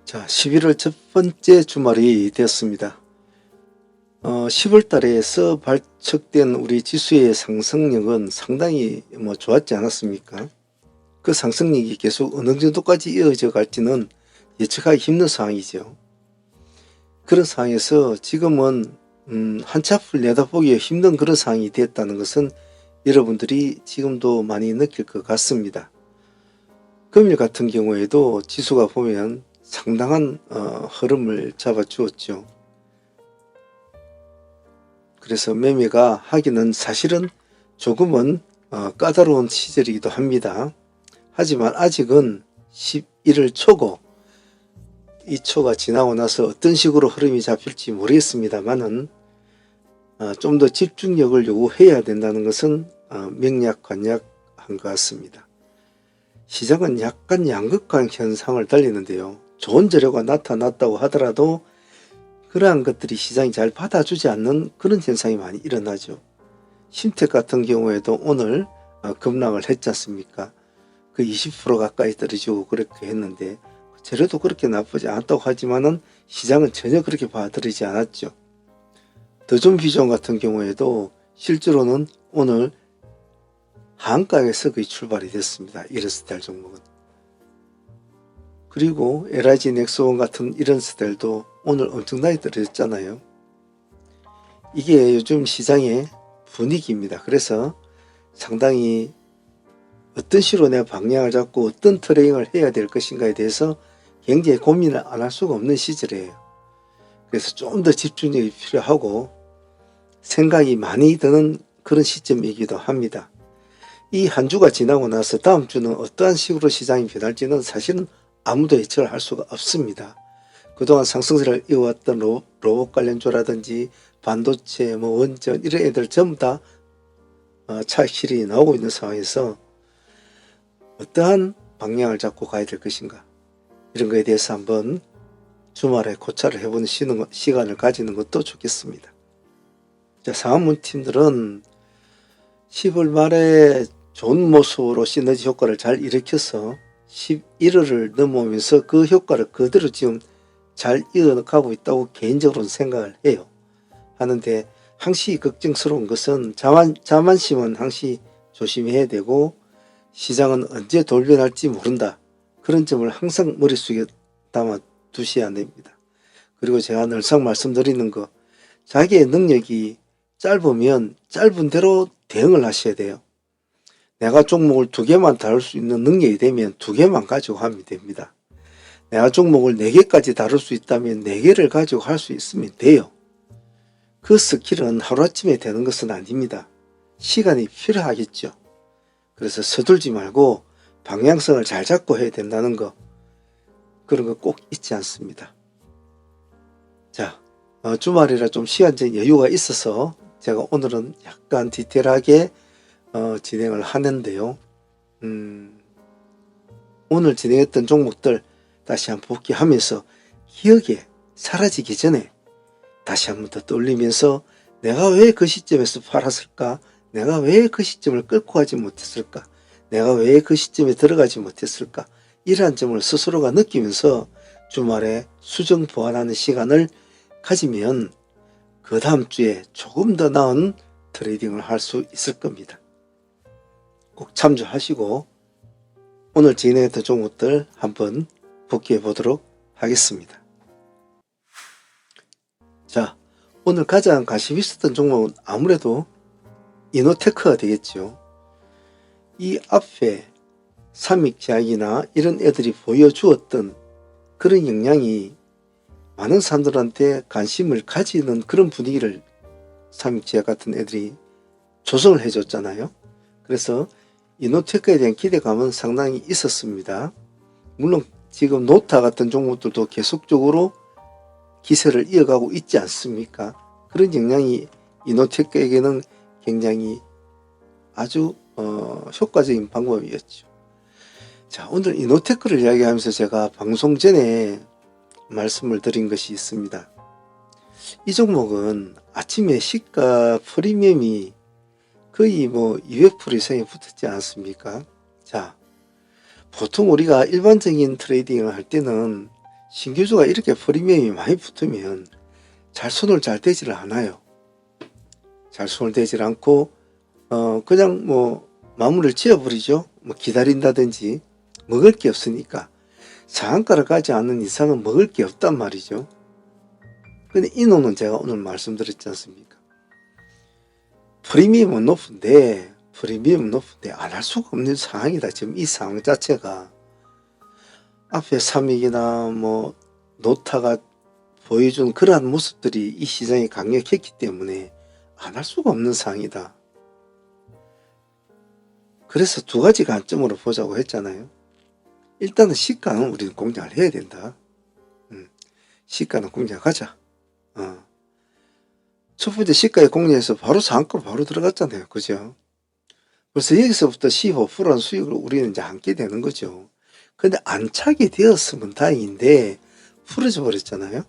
자, 11월 첫 번째 주말이 되었습니다. 10월 달에서 발척된 우리 지수의 상승력은 상당히 좋았지 않았습니까? 그 상승력이 계속 어느 정도까지 이어져 갈지는 예측하기 힘든 상황이죠. 그런 상황에서 지금은 한치 앞을 내다보기 힘든 그런 상황이 됐다는 것은 여러분들이 지금도 많이 느낄 것 같습니다. 금일 같은 경우에도 지수가 보면 상당한 흐름을 잡아주었죠. 그래서 매매가 하기는 사실은 조금은 까다로운 시절이기도 합니다. 하지만 아직은 11월 초고, 이 초가 지나고 나서 어떤 식으로 흐름이 잡힐지 모르겠습니다만은 좀 더 집중력을 요구해야 된다는 것은 명약관약한 것 같습니다. 시장은 약간 양극화 현상을 달리는데요. 좋은 재료가 나타났다고 하더라도 그러한 것들이 시장이 잘 받아주지 않는 그런 현상이 많이 일어나죠. 심택 같은 경우에도 오늘 급락을 했지 않습니까? 그 20% 가까이 떨어지고 그렇게 했는데 재료도 그렇게 나쁘지 않다고 하지만은 시장은 전혀 그렇게 받아들이지 않았죠. 더존비전 같은 경우에도 실제로는 오늘 하한가에서 거의 출발이 됐습니다. 이런 스타일 종목은. 그리고 LIG 넥스원 같은 이런 스타일도 오늘 엄청나게 떨어졌잖아요. 이게 요즘 시장의 분위기입니다. 그래서 상당히 어떤 식으로 내가 방향을 잡고 어떤 트레이딩을 해야 될 것인가에 대해서 굉장히 고민을 안 할 수가 없는 시절이에요. 그래서 좀 더 집중력이 필요하고 생각이 많이 드는 그런 시점이기도 합니다. 이 한 주가 지나고 나서 다음 주는 어떠한 식으로 시장이 변할지는 사실은 아무도 예측을 할 수가 없습니다. 그동안 상승세를 이어왔던 로봇 관련주라든지 반도체, 원전 이런 애들 전부 다 차익실이 나오고 있는 상황에서 어떠한 방향을 잡고 가야 될 것인가, 이런 거에 대해서 한번 주말에 고찰을 해보는 시간을 가지는 것도 좋겠습니다. 자, 상한문 팀들은 10월 말에 좋은 모습으로 시너지 효과를 잘 일으켜서 11월을 넘어오면서 그 효과를 그대로 지금 잘 이어가고 있다고 개인적으로는 생각을 해요. 하는데 항시 걱정스러운 것은 자만심은 항시 조심해야 되고 시장은 언제 돌변할지 모른다. 그런 점을 항상 머릿속에 담아 두셔야 됩니다. 그리고 제가 늘상 말씀드리는 거, 자기의 능력이 짧으면 짧은 대로 대응을 하셔야 돼요. 내가 종목을 2개만 다룰 수 있는 능력이 되면 2개만 가지고 하면 됩니다. 내가 종목을 4개까지 다룰 수 있다면 4개를 가지고 할 수 있으면 돼요. 그 스킬은 하루아침에 되는 것은 아닙니다. 시간이 필요하겠죠. 그래서 서둘지 말고 방향성을 잘 잡고 해야 된다는 거, 그런 거 꼭 잊지 않습니다. 자, 주말이라 좀 시간적 여유가 있어서 제가 오늘은 약간 디테일하게 진행을 하는데요. 오늘 진행했던 종목들 다시 한번 복귀하면서 기억에 사라지기 전에 다시 한번 더 떠올리면서 내가 왜 그 시점에서 팔았을까? 내가 왜 그 시점을 끌고 가지 못했을까? 내가 왜 그 시점에 들어가지 못했을까? 이러한 점을 스스로가 느끼면서 주말에 수정 보완하는 시간을 가지면 그 다음 주에 조금 더 나은 트레이딩을 할 수 있을 겁니다. 꼭 참조하시고 오늘 진행했던 종목들 한번 복귀해 보도록 하겠습니다. 자, 오늘 가장 관심 있었던 종목은 아무래도 이노테크가 되겠죠. 이 앞에 삼익제약이나 이런 애들이 보여주었던 그런 역량이 많은 사람들한테 관심을 가지는 그런 분위기를 삼익제약 같은 애들이 조성을 해줬잖아요. 그래서 이노테크에 대한 기대감은 상당히 있었습니다. 물론 지금 노타 같은 종목들도 계속적으로 기세를 이어가고 있지 않습니까? 그런 역량이 이노테크에게는 굉장히 아주 효과적인 방법이었죠. 자, 오늘 이노테크를 이야기하면서 제가 방송 전에 말씀을 드린 것이 있습니다. 이 종목은 아침에 시가 프리미엄이 거의 200% 이상이 붙었지 않습니까? 자, 보통 우리가 일반적인 트레이딩을 할 때는 신규주가 이렇게 프리미엄이 많이 붙으면 잘 손을 잘 대지를 않아요. 잘 손을 대지 않고 그냥 뭐 마무리를 지어버리죠. 뭐 기다린다든지 먹을 게 없으니까 상한가를 가지 않는 이상은 먹을 게 없단 말이죠. 근데 이 노는 제가 오늘 말씀드렸지 않습니까? 프리미엄은 높은데 안 할 수가 없는 상황이다. 지금 이 상황 자체가 앞에 삼익이나 뭐 노타가 보여준 그러한 모습들이 이 시장에 강력했기 때문에 안 할 수가 없는 상황이다. 그래서 두 가지 관점으로 보자고 했잖아요. 일단은 시가는 우리는 공략을 해야 된다. 시가는 공략하자. 첫 번째 시가에 공략해서 바로 상한가로 바로 들어갔잖아요. 그죠? 그래서 여기서부터 15%는 수익을 우리는 이제 안게 되는 거죠. 근데 안착이 되었으면 다행인데 풀어져 버렸잖아요.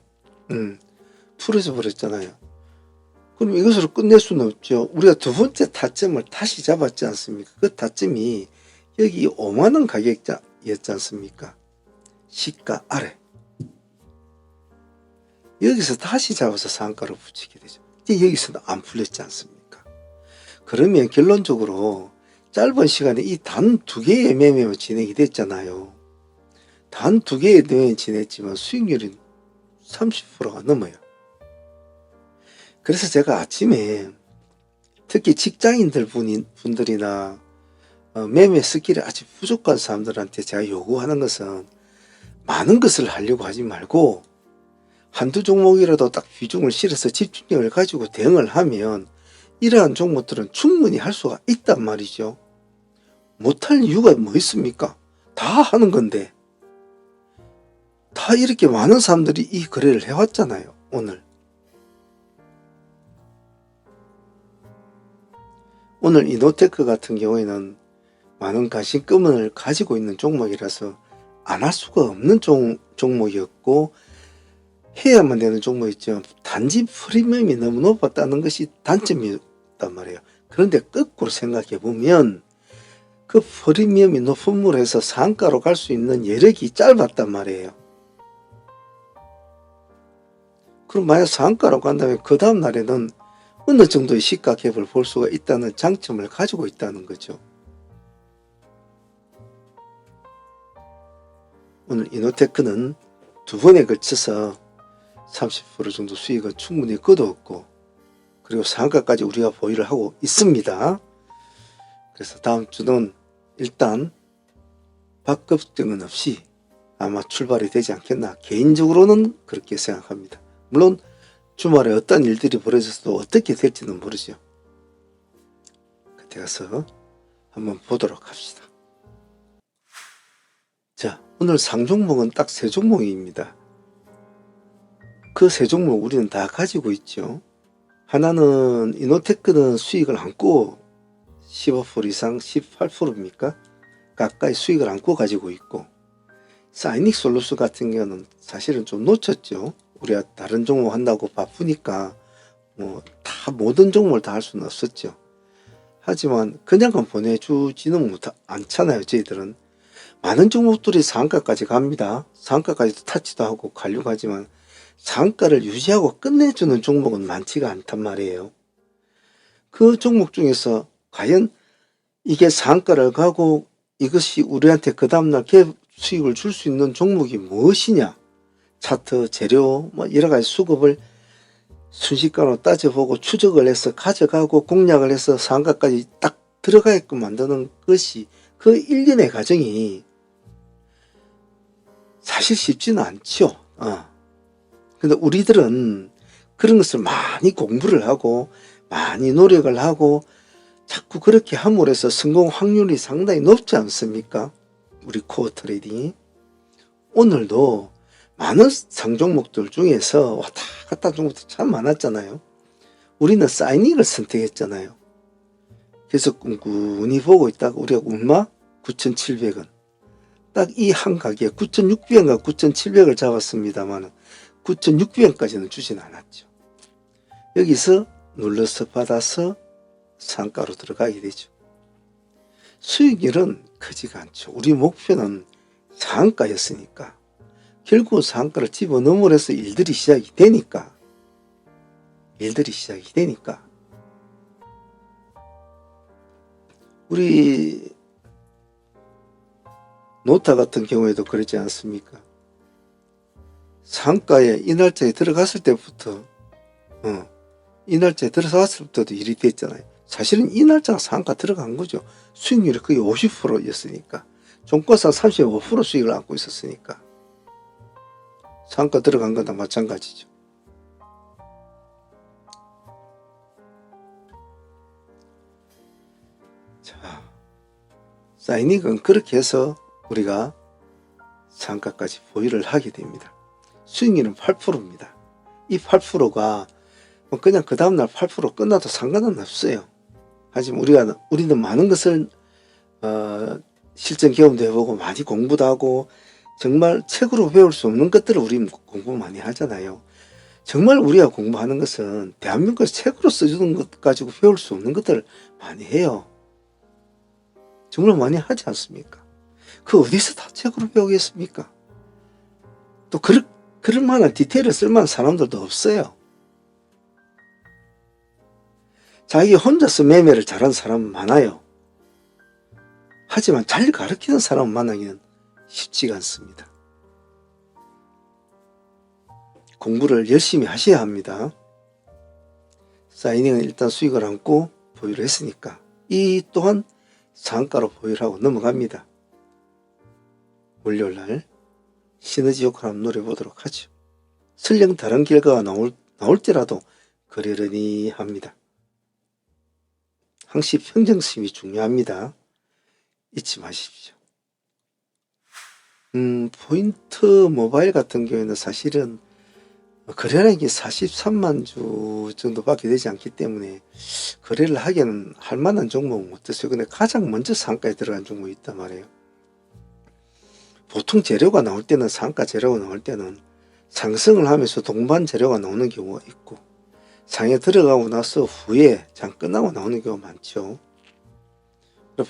풀어져 버렸잖아요. 그럼 이것으로 끝낼 수는 없죠. 우리가 두 번째 타점을 다시 잡았지 않습니까? 그 타점이 여기 5만원 가격이었지 않습니까? 시가 아래. 여기서 다시 잡아서 상가로 붙이게 되죠. 이제 여기서는 안 풀렸지 않습니까? 그러면 결론적으로 짧은 시간에 이 단 두 개의 매매만 진행이 됐잖아요. 단 두 개의 매매만 진행했지만 수익률이 30%가 넘어요. 그래서 제가 아침에 특히 직장인들 분들이나 매매 스킬이 아주 부족한 사람들한테 제가 요구하는 것은 많은 것을 하려고 하지 말고 한두 종목이라도 딱 비중을 실어서 집중력을 가지고 대응을 하면 이러한 종목들은 충분히 할 수가 있단 말이죠. 못할 이유가 뭐 있습니까? 다 하는 건데 다 이렇게 많은 사람들이 이 거래를 해왔잖아요. 오늘 이노테크 같은 경우에는 많은 관심금을 가지고 있는 종목이라서 안 할 수가 없는 종목이었고 해야만 되는 종목이죠. 단지 프리미엄이 너무 높았다는 것이 단점이었단 말이에요. 그런데 거꾸로 생각해 보면 그 프리미엄이 높은 물에서 상가로 갈 수 있는 여력이 짧았단 말이에요. 그럼 만약 상가로 간다면 그 다음 날에는 어느 정도의 시가 갭을 볼 수가 있다는 장점을 가지고 있다는 거죠. 오늘 이노테크는 두 번에 걸쳐서 30% 정도 수익을 충분히 거두었고 그리고 상한가까지 우리가 보유를 하고 있습니다. 그래서 다음 주는 일단 바급등은 없이 아마 출발이 되지 않겠나 개인적으로는 그렇게 생각합니다. 물론 주말에 어떤 일들이 벌어져도 어떻게 될지는 모르죠. 그때 가서 한번 보도록 합시다. 자, 오늘 상종목은 딱 세 종목입니다. 그 세 종목 우리는 다 가지고 있죠. 하나는 이노테크는 수익을 안고 15% 이상 18%입니까? 가까이 수익을 안고 가지고 있고 사이닉 솔루스 같은 경우는 사실은 좀 놓쳤죠. 우리가 다른 종목 한다고 바쁘니까 뭐 다 모든 종목을 다 할 수는 없었죠. 하지만 그냥은 보내주지는 않잖아요. 저희들은 많은 종목들이 상한가까지 갑니다. 상한가까지도 타치도 하고 가려고 하지만 상한가를 유지하고 끝내주는 종목은 많지가 않단 말이에요. 그 종목 중에서 과연 이게 상한가를 가고 이것이 우리한테 그 다음날 갭 수익을 줄 수 있는 종목이 무엇이냐, 차트, 재료 뭐 여러 가지 수급을 순식간으로 따져보고 추적을 해서 가져가고 공략을 해서 상한가까지 딱 들어가게끔 만드는 것이 그 일련의 과정이 사실 쉽지는 않죠. 근데 우리들은 그런 것을 많이 공부를 하고 많이 노력을 하고 자꾸 그렇게 함으로 해서 성공 확률이 상당히 높지 않습니까? 우리 코어 트레이딩이. 오늘도 많은 상종목들 중에서 왔다 갔다 하는 종목도 참 많았잖아요. 우리는 사이닉을 선택했잖아요. 그래서 꾼꾼히 보고 있다가 우리가 얼마? 9,700원. 딱 이 한 가게에 9,600원과 9,700원을 잡았습니다만 9,600원까지는 주진 않았죠. 여기서 눌러서 받아서 상가로 들어가게 되죠. 수익률은 크지가 않죠. 우리 목표는 상한가였으니까 결국 상가를 집어넣음으로써 일들이 시작이 되니까 우리 노타 같은 경우에도 그렇지 않습니까? 상가에 이 날짜에 들어갔을 때부터 도 일이 됐잖아요. 사실은 이 날짜가 상가 들어간 거죠. 수익률이 거의 50%였으니까. 종가상 35% 수익을 안고 있었으니까. 상가 들어간 거나 마찬가지죠. 자, 사이닉은 그렇게 해서 우리가 상가까지 보유를 하게 됩니다. 수익률은 8%입니다. 이 8%가 그냥 그 다음날 8% 끝나도 상관은 없어요. 하지만 우리는 많은 것을 실전 경험도 해보고 많이 공부도 하고 정말 책으로 배울 수 없는 것들을 우리 공부 많이 하잖아요. 정말 우리가 공부하는 것은 대한민국에서 책으로 써주는 것 가지고 배울 수 없는 것들을 많이 해요. 정말 많이 하지 않습니까? 그 어디서 다 책으로 배우겠습니까? 또 그럴 만한 디테일을 쓸 만한 사람들도 없어요. 자기 혼자서 매매를 잘하는 사람은 많아요. 하지만 잘 가르치는 사람을 만나기는 쉽지가 않습니다. 공부를 열심히 하셔야 합니다. 사이닝은 일단 수익을 안고 보유를 했으니까 이 또한 상가로 보유를 하고 넘어갑니다. 월요일날 시너지 효과를 한번 노려보도록 하죠. 설령 다른 결과가 나올지라도 그러려니 합니다. 항시 평정심이 중요합니다. 잊지 마십시오. 포인트 모바일 같은 경우에는 사실은 거래량이 43만 주 정도밖에 되지 않기 때문에 거래를 하기에는 할 만한 종목은 어떠세요? 근데 가장 먼저 상가에 들어간 종목이 있단 말이에요. 보통 재료가 나올 때는 상가 재료가 나올 때는 상승을 하면서 동반 재료가 나오는 경우가 있고 상에 들어가고 나서 후에 장 끝나고 나오는 경우가 많죠.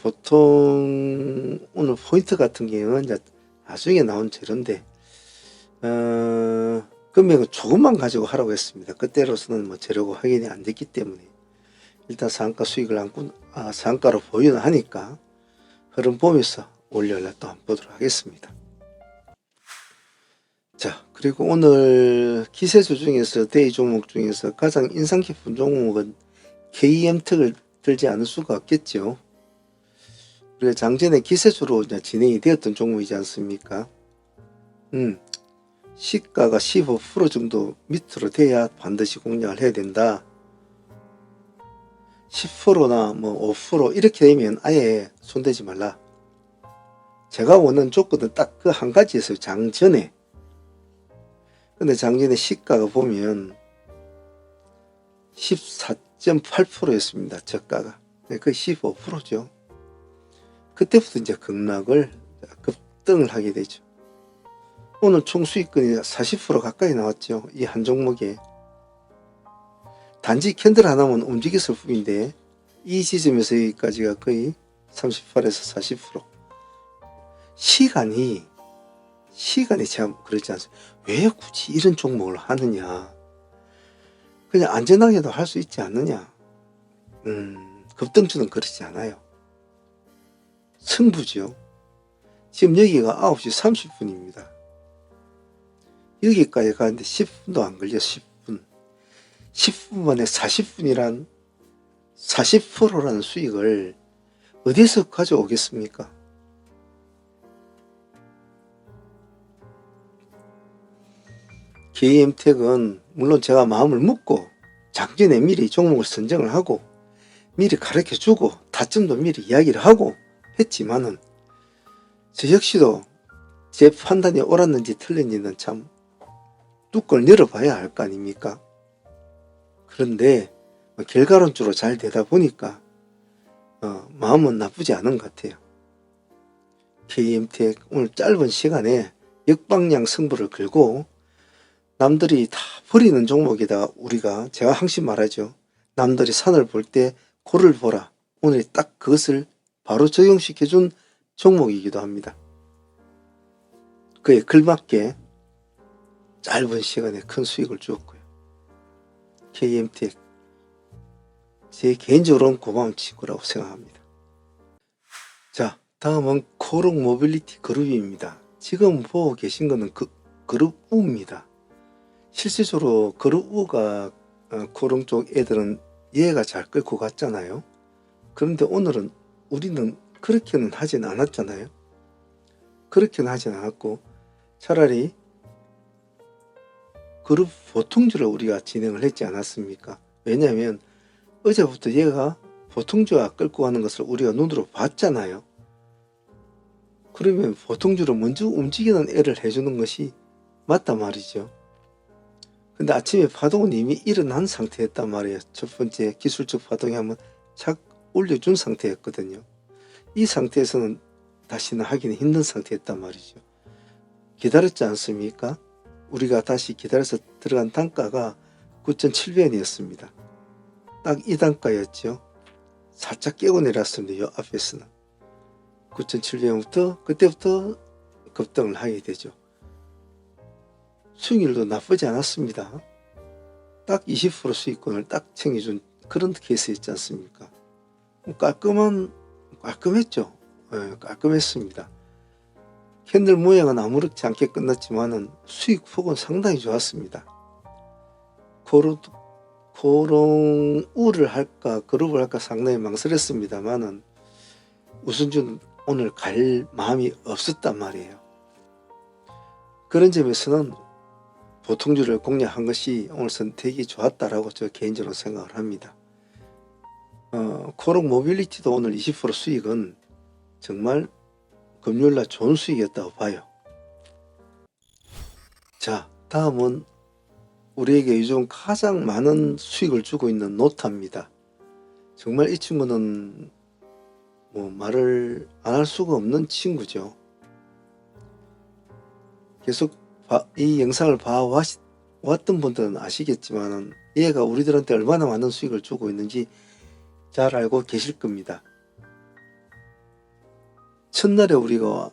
보통 오늘 포인트 같은 경우는 이제 나중에 나온 재료인데 금액은 조금만 가지고 하라고 했습니다. 그때로서는 뭐 재료가 확인이 안 됐기 때문에 일단 상가 수익을 안고 상가로 보유는 하니까 흐름 보면서 월요일날 또 한번 보도록 하겠습니다. 자, 그리고 오늘 기세주 중에서 데이 종목 중에서 가장 인상 깊은 종목은 KM특을 들지 않을 수가 없겠죠. 우리가 장전에 기세주로 이제 진행이 되었던 종목이지 않습니까? 시가가 15% 정도 밑으로 돼야 반드시 공략을 해야 된다. 10%나 뭐 5% 이렇게 되면 아예 손대지 말라. 제가 원하는 조건은 딱 그 한 가지였어요. 장전에. 근데 작년에 시가가 보면 14.8%였습니다. 저가가. 거의 15%죠. 그때부터 이제 급락을 급등을 하게 되죠. 오늘 총 수익금이 40% 가까이 나왔죠. 이 한 종목에. 단지 캔들 하나만 움직였을 뿐인데 이 지점에서 여기까지가 거의 38에서 40%. 시간이 참 그렇지 않습니까? 왜 굳이 이런 종목을 하느냐? 그냥 안전하게도 할 수 있지 않느냐? 급등주는 그렇지 않아요. 승부죠. 지금 여기가 9시 30분입니다. 여기까지 가는데 10분도 안 걸려. 10분. 10분 만에 40분이란 40%라는 수익을 어디서 가져오겠습니까? KM텍은 물론 제가 마음을 먹고 작전에 미리 종목을 선정을 하고 미리 가르쳐주고 타점도 미리 이야기를 하고 했지만은 저 역시도 제 판단이 옳았는지 틀렸는지는 참 뚜껑을 열어봐야 할 거 아닙니까? 그런데 결과론적으로 잘 되다 보니까 마음은 나쁘지 않은 것 같아요. KM텍 오늘 짧은 시간에 역방향 승부를 걸고 남들이 다 버리는 종목이다. 제가 항상 말하죠. 남들이 산을 볼 때 고를 보라. 오늘 딱 그것을 바로 적용시켜준 종목이기도 합니다. 그에 걸맞게 짧은 시간에 큰 수익을 주었고요. KMTX 제 개인적으로는 고마운 친구라고 생각합니다. 자, 다음은 코롱 모빌리티 그룹입니다. 지금 보고 계신 것은 그룹 U입니다. 실질적으로 그룹 U가 코롱 쪽 애들은 얘가 잘 끌고 갔잖아요. 그런데 오늘은 우리는 그렇게는 하진 않았잖아요. 그렇게는 하진 않았고 차라리 그룹 보통주를 우리가 진행을 했지 않았습니까? 왜냐하면 어제부터 얘가 보통주가 끌고 가는 것을 우리가 눈으로 봤잖아요. 그러면 보통주를 먼저 움직이는 애를 해주는 것이 맞단 말이죠. 근데 아침에 파동은 이미 일어난 상태였단 말이에요. 첫 번째 기술적 파동이 한번 착 올려준 상태였거든요. 이 상태에서는 다시는 하기는 힘든 상태였단 말이죠. 기다렸지 않습니까? 우리가 다시 기다려서 들어간 단가가 9,700원이었습니다. 딱 이 단가였죠. 살짝 깨고 내렸습니다. 이 앞에서는 9,700원부터 그때부터 급등을 하게 되죠. 수익률도 나쁘지 않았습니다. 딱 20% 수익권을 딱 챙겨준 그런 케이스였지 않습니까? 깔끔했죠. 네, 깔끔했습니다. 캔들 모양은 아무렇지 않게 끝났지만은 수익 폭은 상당히 좋았습니다. 코롱 우를 할까 그룹을 할까 상당히 망설였습니다만은 우선주는 오늘 갈 마음이 없었단 말이에요. 그런 점에서는 보통주를 공략한 것이 오늘 선택이 좋았다라고 저 개인적으로 생각을 합니다. 코롱 모빌리티도 오늘 20% 수익은 정말 금요일날 좋은 수익이었다고 봐요. 자, 다음은 우리에게 요즘 가장 많은 수익을 주고 있는 노타입니다. 정말 이 친구는 뭐 말을 안 할 수가 없는 친구죠. 계속 이 영상을 봐왔던 분들은 아시겠지만 얘가 우리들한테 얼마나 많은 수익을 주고 있는지 잘 알고 계실 겁니다. 첫날에 우리가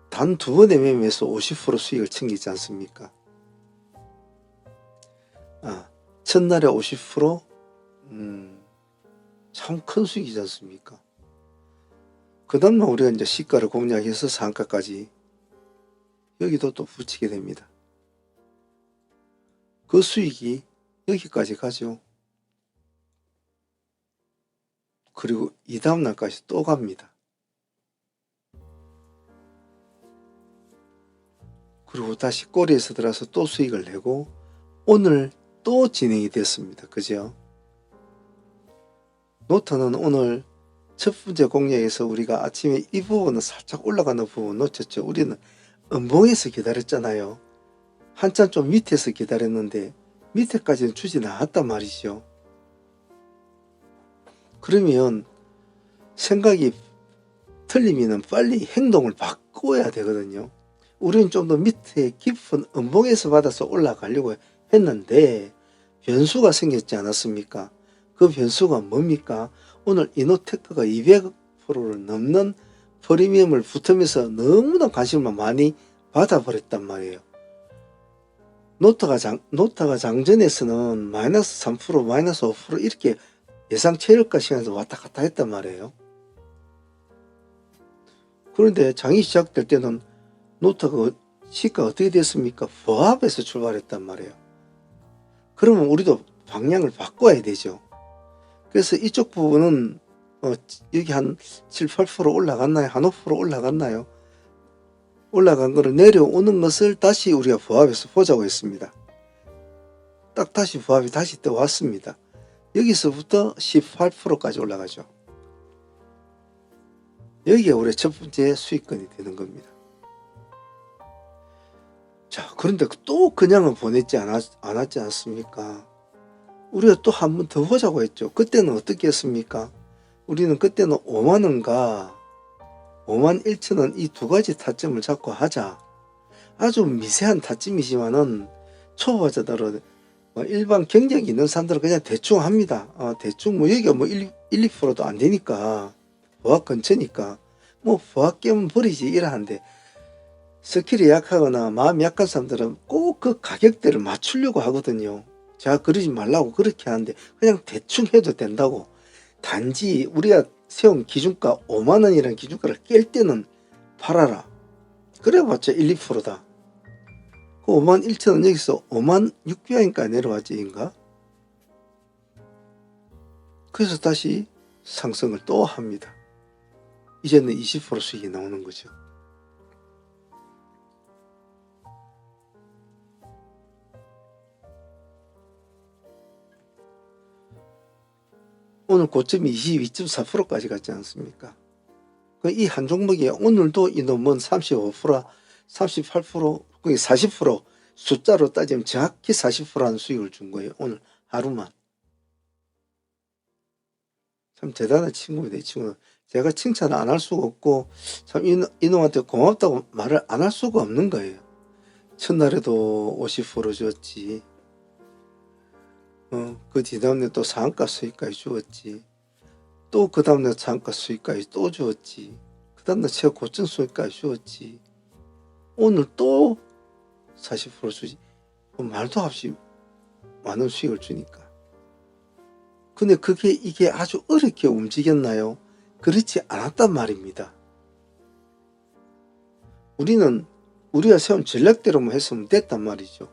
단 2번의 매매에서 50% 수익을 챙기지 않습니까? 첫날에 50%? 참 큰 수익이지 않습니까? 그 다음날 우리가 이제 시가를 공략해서 상가까지 여기도 또 붙이게 됩니다. 그 수익이 여기까지 가죠. 그리고 이 다음날까지 또 갑니다. 그리고 다시 꼬리에서 들어서 또 수익을 내고 오늘 또 진행이 됐습니다. 그죠? 노트는 오늘 첫 번째 공략에서 우리가 아침에 이 부분은 살짝 올라가는 부분 놓쳤죠. 우리는 음봉에서 기다렸잖아요. 한참 좀 밑에서 기다렸는데 밑에까지는 주지 않았단 말이죠. 그러면 생각이 틀리면 빨리 행동을 바꿔야 되거든요. 우리는 좀 더 밑에 깊은 음봉에서 받아서 올라가려고 했는데 변수가 생겼지 않았습니까? 그 변수가 뭡니까? 오늘 이노테크가 200%를 넘는 프리미엄을 붙으면서 너무나 관심을 많이 받아버렸단 말이에요. 노타가 장전에서는 마이너스 3%, 마이너스 5% 이렇게 예상 최저가 시간에서 왔다 갔다 했단 말이에요. 그런데 장이 시작될 때는 노타가 시가가 어떻게 됐습니까? 보합에서 출발했단 말이에요. 그러면 우리도 방향을 바꿔야 되죠. 그래서 이쪽 부분은 여기 한 7, 8% 올라갔나요? 한 5% 올라갔나요? 올라간 거를 내려오는 것을 다시 우리가 보합에서 보자고 했습니다. 딱 다시 보합이 다시 또 왔습니다. 여기서부터 18%까지 올라가죠. 여기가 우리의 첫 번째 수익권이 되는 겁니다. 자, 그런데 또 그냥은 보냈지 않았지 않습니까? 우리가 또 한 번 더 보자고 했죠. 그때는 어떻게 했습니까? 우리는 그때는 5만원과 51,000원 이 두 가지 타점을 잡고 하자. 아주 미세한 타점이지만은 초보자들은 일반 경력이 있는 사람들은 그냥 대충 합니다. 대충 뭐 여기가 뭐 1, 2%도 안 되니까 보합 근처니까 뭐 보합 깨면 버리지 이러는데 스킬이 약하거나 마음이 약한 사람들은 꼭 그 가격대를 맞추려고 하거든요. 제가 그러지 말라고 그렇게 하는데 그냥 대충 해도 된다고. 단지 우리가 세운 기준가 5만 원이라는 기준가를 깰 때는 팔아라. 그래봤자 1, 2%다. 그 5만 1천 원 여기서 5만 600원인가 내려왔지 인가? 그래서 다시 상승을 또 합니다. 이제는 20% 수익이 나오는 거죠. 오늘 고점이 22.4%까지 갔지 않습니까? 이 한 종목이 오늘도 이놈은 35%, 38%, 거의 40% 숫자로 따지면 정확히 40%라는 수익을 준 거예요. 오늘 하루만. 참 대단한 친구입니다. 이 친구는. 제가 칭찬을 안 할 수가 없고 참 이놈한테 고맙다고 말을 안 할 수가 없는 거예요. 첫날에도 50% 줬지. 그 뒤다음날 또 상한가 수익까지 주었지. 또 그 다음날 상한가 수익까지 또 주었지. 그 다음날 최고점 수익까지 주었지. 오늘 또 40% 주지. 말도 없이 많은 수익을 주니까. 근데 이게 아주 어렵게 움직였나요? 그렇지 않았단 말입니다. 우리가 세운 전략대로만 했으면 됐단 말이죠.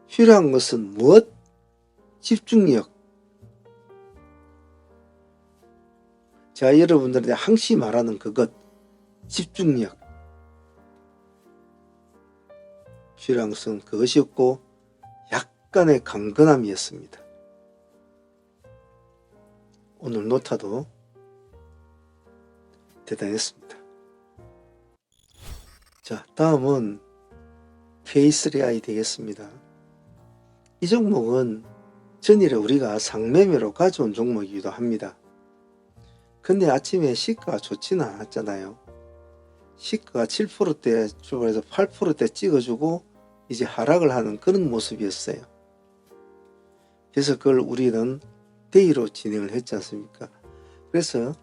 필요한 것은 무엇? 집중력. 제가 여러분들한테 항시 말하는 그것, 집중력. 필요한 것은 그것이었고 약간의 강건함이었습니다. 오늘 노타도 대단했습니다. 자, 다음은 K3I 되겠습니다. 이 종목은 전일에 우리가 상매매로 가져온 종목이기도 합니다. 근데 아침에 시가가 좋지는 않았잖아요. 시가가 7%대 출발해서 8%대 찍어주고 이제 하락을 하는 그런 모습이었어요. 그래서 그걸 우리는 데이로 진행을 했지 않습니까? 그래서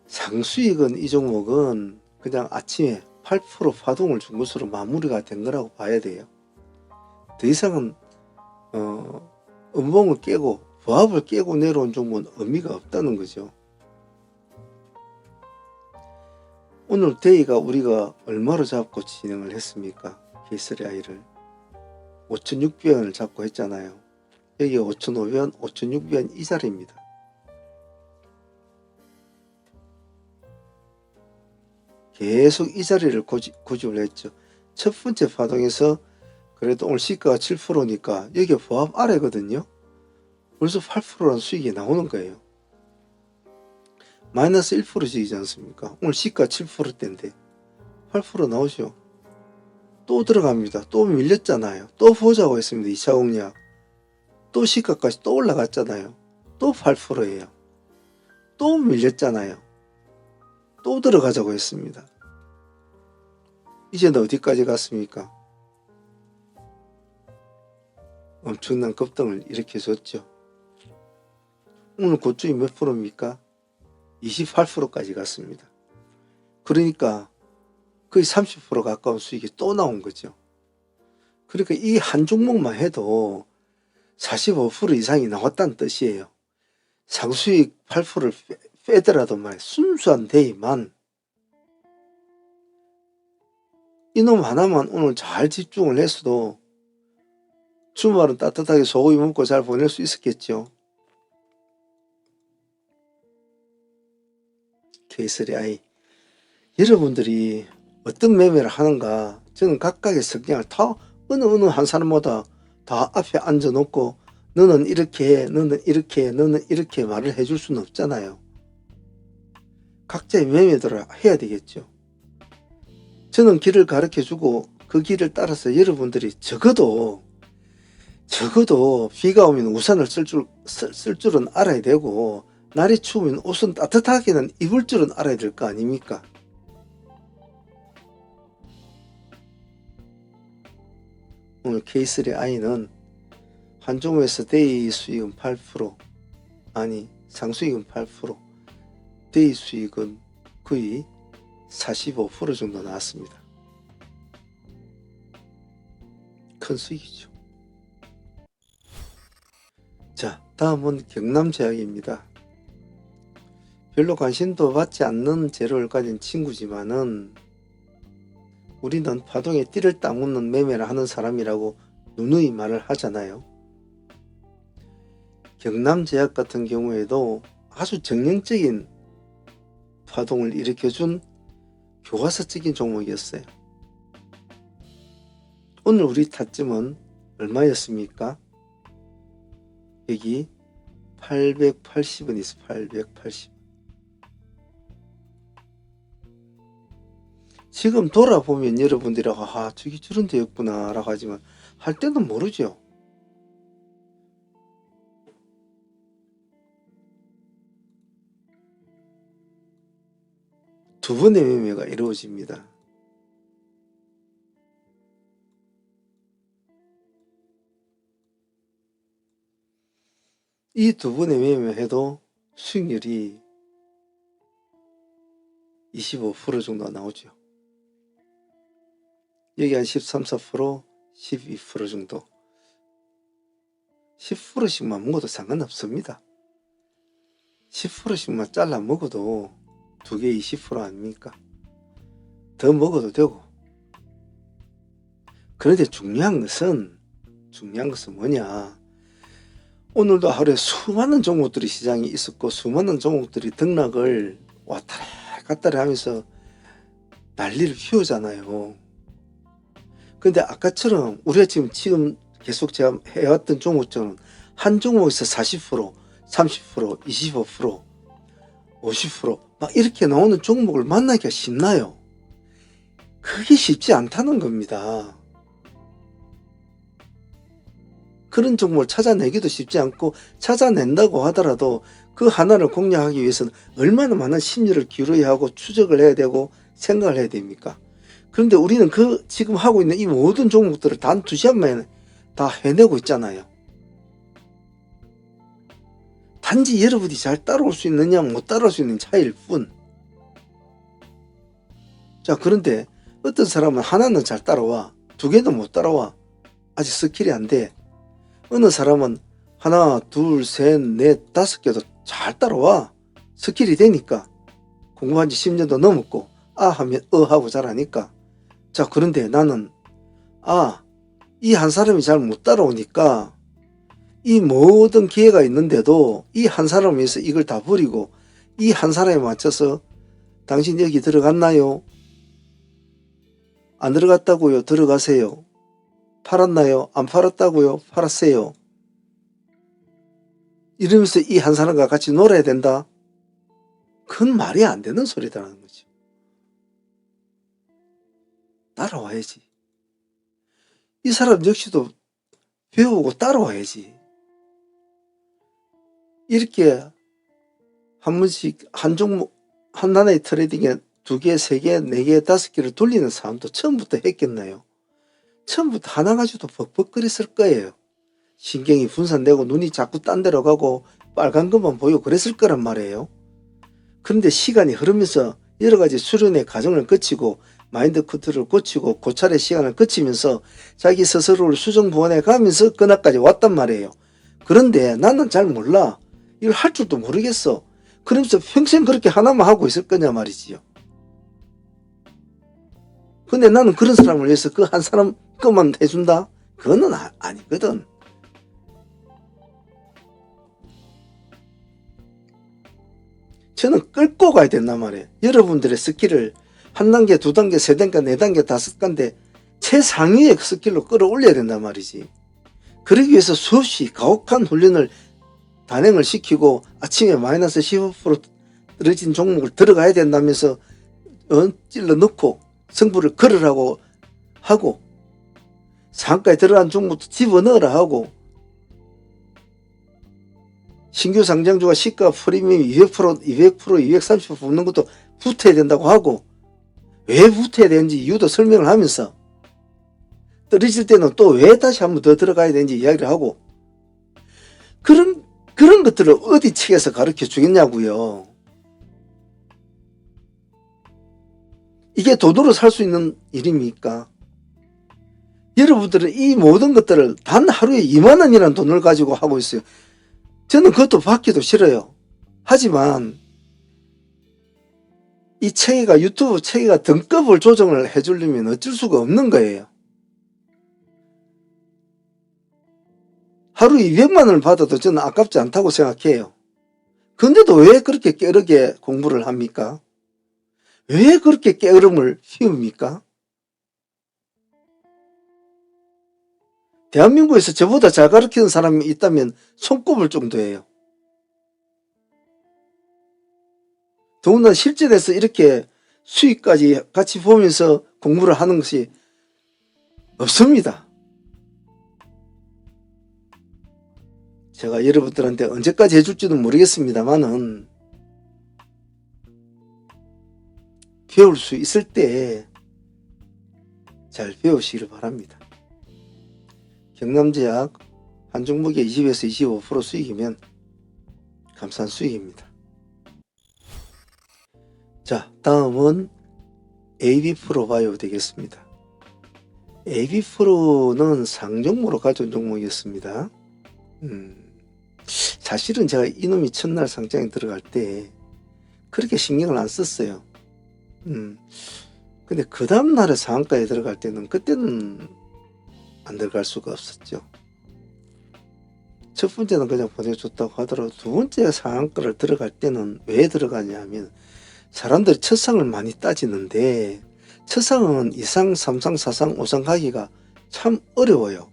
상수익은 이 종목은 그냥 아침에 8% 파동을 준 것으로 마무리가 된 거라고 봐야 돼요. 더 이상은 음봉을 깨고 보합을 깨고 내려온 종목은 의미가 없다는 거죠. 오늘 데이가 우리가 얼마로 잡고 진행을 했습니까? K3I를 5,600원을 잡고 했잖아요. 여기 5,500원, 5,600원 이 자리입니다. 계속 이 자리를 고집을 했죠. 첫 번째 파동에서 그래도 오늘 시가가 7%니까 여기 보합 아래거든요. 벌써 8%라는 수익이 나오는 거예요. 마이너스 1%씩이지 않습니까? 오늘 시가 7%대인데 8% 나오죠. 또 들어갑니다. 또 밀렸잖아요. 또 보자고 했습니다. 2차 공략. 또 시가까지 또 올라갔잖아요. 또 8%예요. 또 밀렸잖아요. 또 들어가자고 했습니다. 이제는 어디까지 갔습니까? 엄청난 급등을 일으켜줬죠. 오늘 고점이 몇 프로입니까? 28%까지 갔습니다. 그러니까 거의 30% 가까운 수익이 또 나온 거죠. 그러니까 이 한 종목만 해도 45% 이상이 나왔다는 뜻이에요. 상수익 8%를 빼더라도 말이야. 순수한 데이만 이놈 하나만 오늘 잘 집중을 했어도 주말은 따뜻하게 소고기 먹고 잘 보낼 수 있었겠죠. K3I 여러분들이 어떤 매매를 하는가 저는 각각의 성향을 다 어느 한 사람마다 다 앞에 앉아놓고 너는 이렇게 해, 너는 이렇게 해, 너는 이렇게 말을 해줄 수는 없잖아요. 각자의 매매대로 해야 되겠죠. 저는 길을 가르쳐주고 그 길을 따라서 여러분들이 적어도 비가 오면 우산을 쓸 줄은 알아야 되고 날이 추우면 옷은 따뜻하게는 입을 줄은 알아야 될 거 아닙니까? 오늘 K3I는 한 종목에서 데이 수익은 8%, 아니 상수익은 8%, 데이 수익은 거의 45% 정도 나왔습니다. 큰 수익이죠. 자, 다음은 경남제약입니다. 별로 관심도 받지 않는 재료를 가진 친구지만은 우리는 파동에 띠를 딱 묶는 매매를 하는 사람이라고 누누이 말을 하잖아요. 경남제약 같은 경우에도 아주 정형적인 파동을 일으켜준 교과서적인 종목이었어요. 오늘 우리 타점은 얼마였습니까? 여기 880원 있어. 880원. 지금 돌아보면 여러분들이 저기 저런 데였구나 라고 하지만 할 때는 모르죠. 두 번의 매매가 이루어집니다. 이 두 번의 매매해도 수익률이 25% 정도가 나오죠. 여기 한 13, 14%, 12% 정도. 10%씩만 먹어도 상관없습니다. 10%씩만 잘라 먹어도 두 개 20% 아닙니까? 더 먹어도 되고. 그런데 중요한 것은 뭐냐? 오늘도 하루에 수많은 종목들이 시장에 있었고 수많은 종목들이 등락을 왔다 갔다 하면서 난리를 피우잖아요. 근데 아까처럼 우리가 지금 계속 제가 해왔던 종목처럼 한 종목에서 40%, 30%, 25%, 50%막 이렇게 나오는 종목을 만나기가 쉽나요? 그게 쉽지 않다는 겁니다. 그런 종목을 찾아내기도 쉽지 않고 찾아낸다고 하더라도 그 하나를 공략하기 위해서는 얼마나 많은 심리를 기울여야 하고 추적을 해야 되고 생각을 해야 됩니까? 그런데 우리는 지금 하고 있는 이 모든 종목들을 단 2시간 만에 다 해내고 있잖아요. 단지 여러분이 잘 따라올 수 있느냐 못 따라올 수 있는 차이일 뿐. 자, 그런데 어떤 사람은 하나는 잘 따라와, 2개는 못 따라와. 아직 스킬이 안 돼. 어느 사람은 하나, 둘, 셋, 넷, 5개도 잘 따라와. 스킬이 되니까. 공부한 지 10년도 넘었고 아 하면 하고 잘하니까. 자, 그런데 나는 이 한 사람이 잘 못 따라오니까 이 모든 기회가 있는데도 이 한 사람을 위해서 이걸 다 버리고 이 한 사람에 맞춰서 당신 여기 들어갔나요? 안 들어갔다고요? 들어가세요. 팔았나요? 안 팔았다고요? 팔았어요. 이러면서 이 한 사람과 같이 놀아야 된다? 그건 말이 안 되는 소리다라는 거죠. 따라와야지. 이 사람 역시도 배우고 따라와야지. 이렇게 한 번씩 한 종목, 한 하나의 트레이딩에 2개, 3개, 4개, 5개를 돌리는 사람도 처음부터 했겠나요? 처음부터 하나 가지고도 벅벅거렸을 거예요. 신경이 분산되고 눈이 자꾸 딴 데로 가고 빨간 것만 보이고 그랬을 거란 말이에요. 그런데 시간이 흐르면서 여러 가지 수련의 과정을 거치고 마인드 컨트롤을 고치고 고찰의 시간을 거치면서 자기 스스로를 수정 보완해 가면서 그날까지 왔단 말이에요. 그런데 나는 잘 몰라. 이걸 할 줄도 모르겠어. 그러면서 평생 그렇게 하나만 하고 있을 거냐 말이지요. 근데 나는 그런 사람을 위해서 그 한 사람 것만 해준다? 그거는 아니거든. 저는 끌고 가야 된단 말이에요. 여러분들의 스킬을 1단계, 2단계, 3단계, 4단계, 5단계 최상위의 스킬로 끌어올려야 된단 말이지. 그러기 위해서 수없이 가혹한 훈련을 단행을 시키고 아침에 마이너스 15% 떨어진 종목을 들어가야 된다면서 찔러 넣고 승부를 걸으라고 하고 상가에 들어간 종목도 집어넣으라 하고 신규 상장주가 시가 프리미엄 200%, 230% 붙는 것도 붙어야 된다고 하고 왜 붙어야 되는지 이유도 설명을 하면서 떨어질 때는 또 왜 다시 한번 더 들어가야 되는지 이야기를 하고 그런 것들을 어디 책에서 가르쳐 주겠냐고요. 이게 돈으로 살 수 있는 일입니까? 여러분들은 이 모든 것들을 단 하루에 2만 원이라는 돈을 가지고 하고 있어요. 저는 그것도 받기도 싫어요. 하지만 이 체계가, 유튜브 체계가 등급을 조정을 해주려면 어쩔 수가 없는 거예요. 하루 200만 원을 받아도 저는 아깝지 않다고 생각해요. 근데도 왜 그렇게 게으르게 공부를 합니까? 왜 그렇게 게으름을 피웁니까? 대한민국에서 저보다 잘 가르치는 사람이 있다면 손꼽을 정도예요. 더군다나 실전에서 이렇게 수익까지 같이 보면서 공부를 하는 것이 없습니다. 제가 여러분들한테 언제까지 해줄지도 모르겠습니다만은 배울 수 있을 때 잘 배우시길 바랍니다. 경남제약 한 종목에 20에서 25% 수익이면 감사한 수익입니다. 자, 다음은 AB프로바이오 되겠습니다. AB프로는 상종목으로 가져온 종목이었습니다. 사실은 제가 이놈이 첫날 상장에 들어갈 때 그렇게 신경을 안 썼어요. 근데 그 다음날에 상한가에 들어갈 때는 그때는 안 들어갈 수가 없었죠. 첫 번째는 그냥 보내줬다고 하더라도 두 번째 상한가를 들어갈 때는 왜 들어가냐 하면 사람들이 첫상을 많이 따지는데 첫상은 2상, 3상, 4상, 5상 가기가 참 어려워요.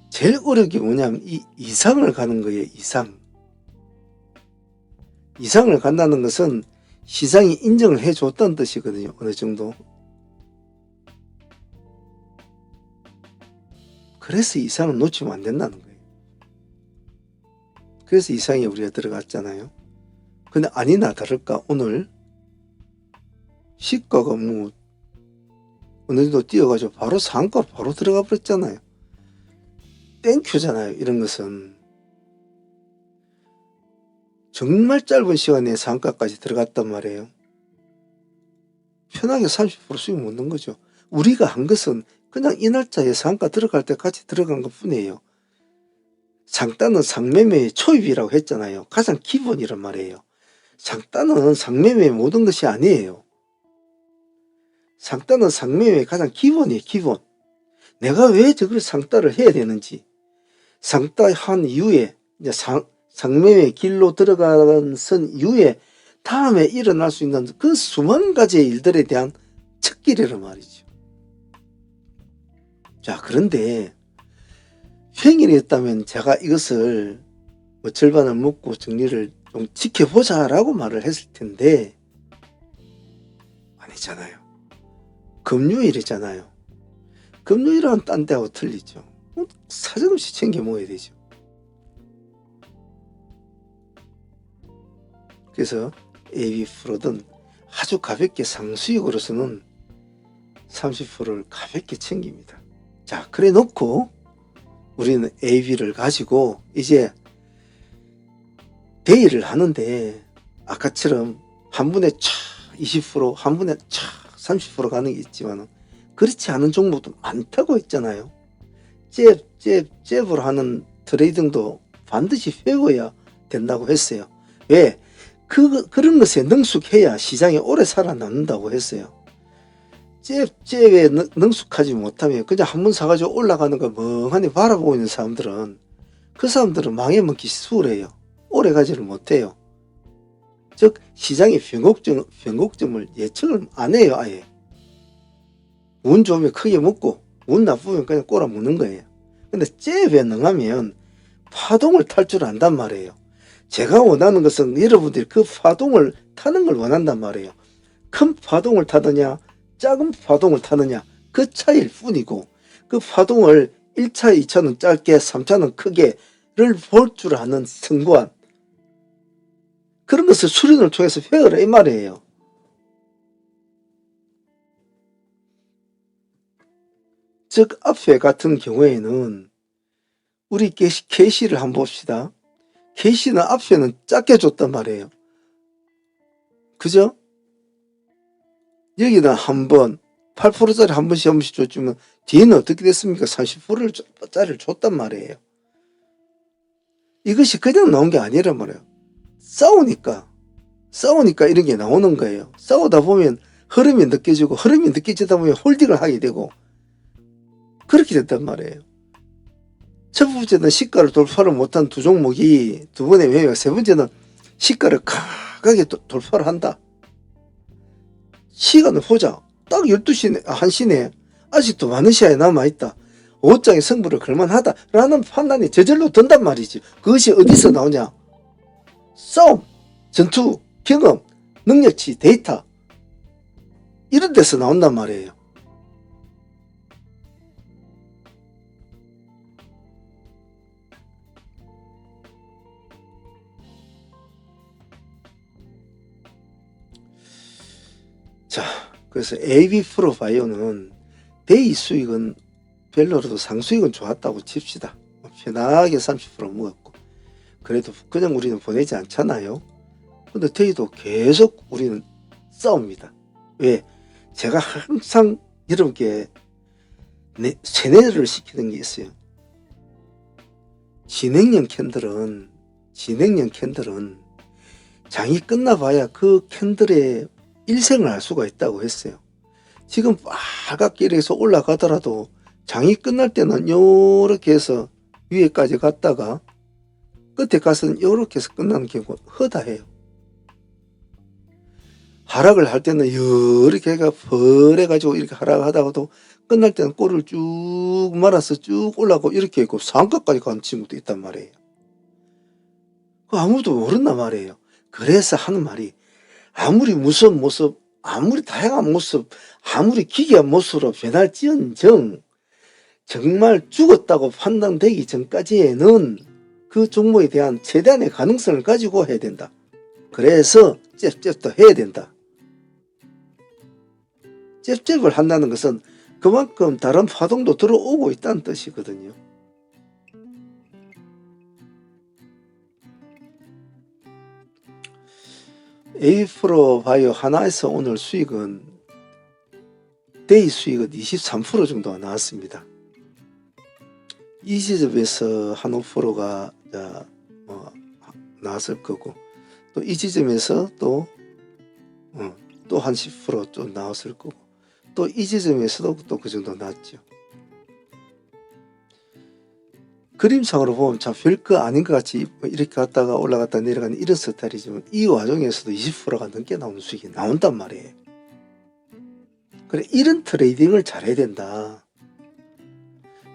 제일 어려운 게 뭐냐면 이 2상을 가는 거예요. 2상. 2상을 간다는 것은 시장이 인정을 해줬다는 뜻이거든요. 어느 정도. 그래서 2상은 놓치면 안 된다는 거예요. 그래서 2상에 우리가 들어갔잖아요. 근데 아니나 다를까 오늘 시가가 뭐 어느 정도 뛰어가지고 바로 상가로 바로 들어가 버렸잖아요. 땡큐잖아요. 이런 것은 정말 짧은 시간에 상가까지 들어갔단 말이에요. 편하게 30% 수익 못 넣은 거죠. 우리가 한 것은 그냥 이 날짜에 상가 들어갈 때 같이 들어간 것 뿐이에요. 상단은 상매매의 초입이라고 했잖아요. 가장 기본이란 말이에요. 상단은 상매매의 모든 것이 아니에요. 상단은 상매매의 가장 기본이에요. 기본. 내가 왜 저걸 상따를 해야 되는지, 상따 한 이후에 이제 상매매 길로 들어간 선 이후에 다음에 일어날 수 있는 그 수만 가지의 일들에 대한 척길이란 말이죠. 자, 그런데 평일이었다면 제가 이것을 뭐 절반을 먹고 정리를 좀 지켜보자라고 말을 했을 텐데 아니잖아요. 금요일이잖아요. 금요일은 딴 데하고 틀리죠. 사정없이 챙겨 먹어야 되죠. 그래서 AB프로든 아주 가볍게 상수익으로서는 30%를 가볍게 챙깁니다. 자, 그래 놓고 우리는 AB를 가지고 이제 대일을 하는데 아까처럼 한 번에 촥 20%, 한 번에 촥 30% 가는 게 있지만 그렇지 않은 종목도 많다고 했잖아요. 잽으로 하는 트레이딩도 반드시 배워야 된다고 했어요. 왜? 그런 것에 능숙해야 시장에 오래 살아남는다고 했어요. 잽에 능숙하지 못하면 그냥 한 번 사가지고 올라가는 걸 멍하니 바라보고 있는 사람들은 그 사람들은 망해먹기 수월해요. 오래 가지를 못해요. 즉 시장의 변곡점을 예측을 안 해요. 아예. 운 좋으면 크게 먹고 운 나쁘면 그냥 꼬라 무는 거예요. 근데 잽에 능하면 파동을 탈 줄 안단 말이에요. 제가 원하는 것은 여러분들이 그 파동을 타는 걸 원한단 말이에요. 큰 파동을 타느냐 작은 파동을 타느냐 그 차이일 뿐이고 그 파동을 1차, 2차는 짧게 3차는 크게를 볼 줄 아는 성관 그런 것을 수련을 통해서 배우라 이 말이에요. 즉 앞에 같은 경우에는 우리 K씨를 한번 봅시다. K씨는 앞에는 작게 줬단 말이에요. 그죠? 여기는 한 번, 8%짜리 한 번씩 줬지만 뒤에는 어떻게 됐습니까? 30%짜리를 줬단 말이에요. 이것이 그냥 나온 게 아니란 말이에요. 싸우니까 이런 게 나오는 거예요. 싸우다 보면 흐름이 느껴지고, 흐름이 느껴지다 보면 홀딩을 하게 되고, 그렇게 됐단 말이에요. 첫 번째는 시가를 돌파를 못한 두 종목이 두 번의 매매가, 세 번째는 시가를 강하게 돌파를 한다. 시간을 보자. 딱 12시네, 1시네. 아직도 많은 시간이 남아있다. 5장의 승부를 걸만하다 라는 판단이 저절로 든단 말이지. 그것이 어디서 나오냐? 싸움, 전투, 경험, 능력치, 데이터, 이런 데서 나온단 말이에요. 자, 그래서 AB프로바이오는 데이 수익은 별로라도 상수익은 좋았다고 칩시다. 편하게 30% 먹었고, 그래도 그냥 우리는 보내지 않잖아요. 근데 데이도 계속 우리는 싸웁니다. 왜? 제가 항상 여러분께 세뇌를 시키는 게 있어요. 진행형 캔들은 장이 끝나봐야 그 캔들의 일생을 알 수가 있다고 했어요. 지금 빨갛게 이렇게 해서 올라가더라도 장이 끝날 때는 요렇게 해서 위에까지 갔다가 끝에 가서는 요렇게 해서 끝나는 경우가 허다해요. 하락을 할 때는 이렇게 해가 벌해가지고 이렇게 하락하다가도 끝날 때는 꼬리를 쭉 말아서 쭉 올라가고 이렇게 있고 상가까지 가는 친구도 있단 말이에요. 아무도 모른단 말이에요. 그래서 하는 말이, 아무리 무서운 모습, 아무리 다양한 모습, 아무리 기괴한 모습으로 변할지언정 정말 죽었다고 판단되기 전까지에는 그 종목에 대한 최대한의 가능성을 가지고 해야 된다. 그래서 잽잽도 해야 된다. 잽잽을 한다는 것은 그만큼 다른 파동도 들어오고 있다는 뜻이거든요. AB프로바이오 하나에서 오늘 수익은, 데이 수익은 23% 정도가 나왔습니다. 이 지점에서 한 5%가 나왔을 거고, 또 이 지점에서 또 한 10% 좀 나왔을 거고, 또 이 지점에서도 또 그 정도 나왔죠. 그림상으로 보면 참 별거 아닌 것 같이 이렇게 갔다가 올라갔다 내려가는 이런 스타일이지만, 이 와중에서도 20%가 넘게 나오는 수익이 나온단 말이에요. 그래, 이런 트레이딩을 잘해야 된다.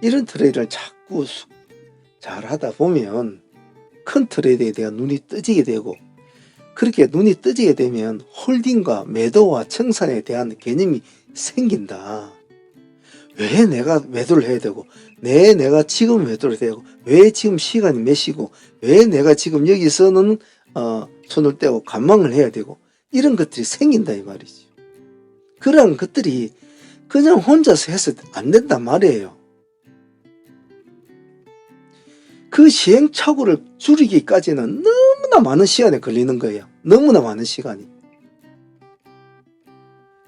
이런 트레이딩을 자꾸 잘 하다 보면 큰 트레이드에 대한 눈이 떠지게 되고, 그렇게 눈이 떠지게 되면 홀딩과 매도와 청산에 대한 개념이 생긴다. 왜 내가 매도를 해야 되고, 왜 내가 지금 매도를 해야 되고, 왜 지금 시간이 몇 시고, 왜 내가 지금 여기서는 손을 떼고 관망을 해야 되고, 이런 것들이 생긴다 이 말이죠. 그런 것들이 그냥 혼자서 해서 안 된단 말이에요. 그 시행착오를 줄이기까지는 너무나 많은 시간이 걸리는 거예요. 너무나 많은 시간이.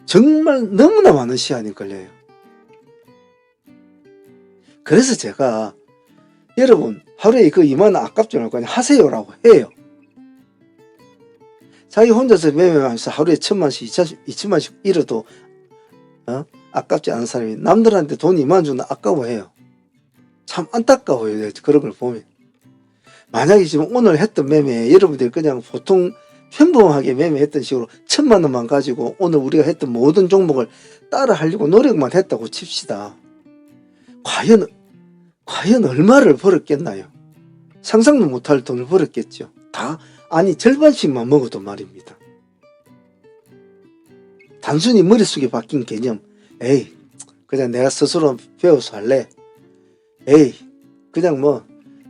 정말 너무나 많은 시간이 걸려요. 그래서 제가 여러분 하루에 그 2만원 아깝지 않을 거 아니에요. 하세요라고 해요. 자기 혼자서 매매하면서 하루에 1,000만씩 2,000만씩 잃어도 아깝지 않은 사람이 남들한테 돈 2만원 주는 아까워해요. 참 안타까워요. 그런 걸 보면. 만약에 지금 오늘 했던 매매, 여러분들이 그냥 보통 평범하게 매매했던 식으로 1,000만원만 가지고 오늘 우리가 했던 모든 종목을 따라 하려고 노력만 했다고 칩시다. 과연 얼마를 벌었겠나요? 상상도 못할 돈을 벌었겠죠. 절반씩만 먹어도 말입니다. 단순히 머릿속에 바뀐 개념, 에이 그냥 내가 스스로 배워서 할래, 에이 그냥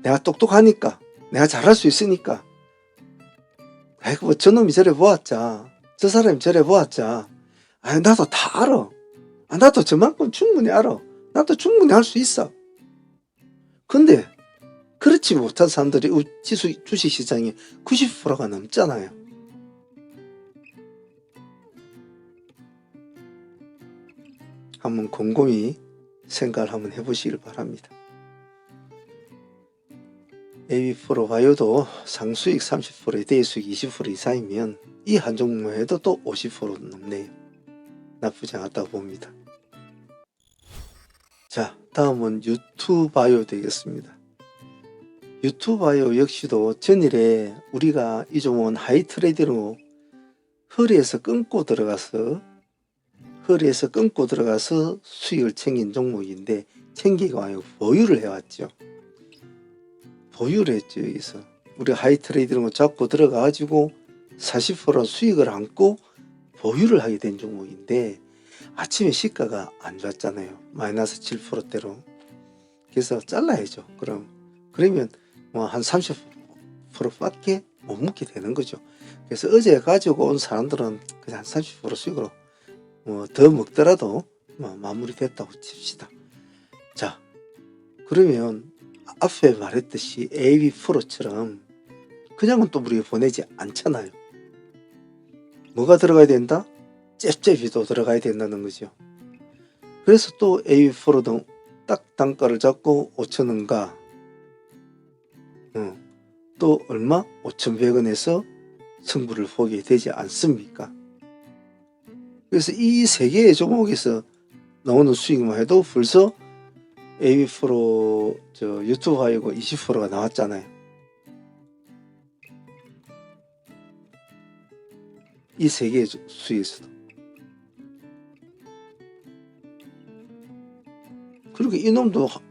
내가 똑똑하니까, 내가 잘할 수 있으니까, 뭐 저놈이 저래 보았자, 저 사람이 저래 보았자, 나도 다 알아. 나도 저만큼 충분히 알아. 나도 충분히 할 수 있어. 근데 그렇지 못한 사람들이 주식시장에 90%가 넘잖아요. 한번 곰곰이 생각을 한번 해보시길 바랍니다. AB프로 바이오도 상수익 30%, 대수익 20% 이상이면 이 한 종목만 해도 또 50% 넘네요. 나쁘지 않았다고 봅니다. 자, 다음은 유투바이오 되겠습니다. 유투바이오 역시도 전일에 우리가 이 종목은 하이트레이딩으로 허리에서 끊고 들어가서 수익을 챙긴 종목인데, 챙기고 아니고 보유를 해왔죠. 보유를 했죠. 여기서 우리 하이트레이딩으로 잡고 들어가 가지고 40% 수익을 안고 보유를 하게 된 종목인데, 아침에 시가가 안 좋았잖아요. 마이너스 7%대로. 그래서 잘라야죠. 그러면 뭐 한 30%밖에 못 먹게 되는 거죠. 그래서 어제 가지고 온 사람들은 그냥 한 30% 수익으로 뭐 더 먹더라도 뭐 마무리됐다고 칩시다. 자, 그러면 앞에 말했듯이 AB프로처럼 그냥은 또 우리가 보내지 않잖아요. 뭐가 들어가야 된다? 잽잽이도 들어가야 된다는 거죠. 그래서 또 AB프로도 딱 단가를 잡고 5,000원가, 또 얼마? 5,100원에서 승부를 보게 되지 않습니까? 그래서 이 세 개의 종목에서 나오는 수익만 해도 벌써 AB프로 유튜브 하이고 20%가 나왔잖아요. 이 세 개의 수익에서도. 그리고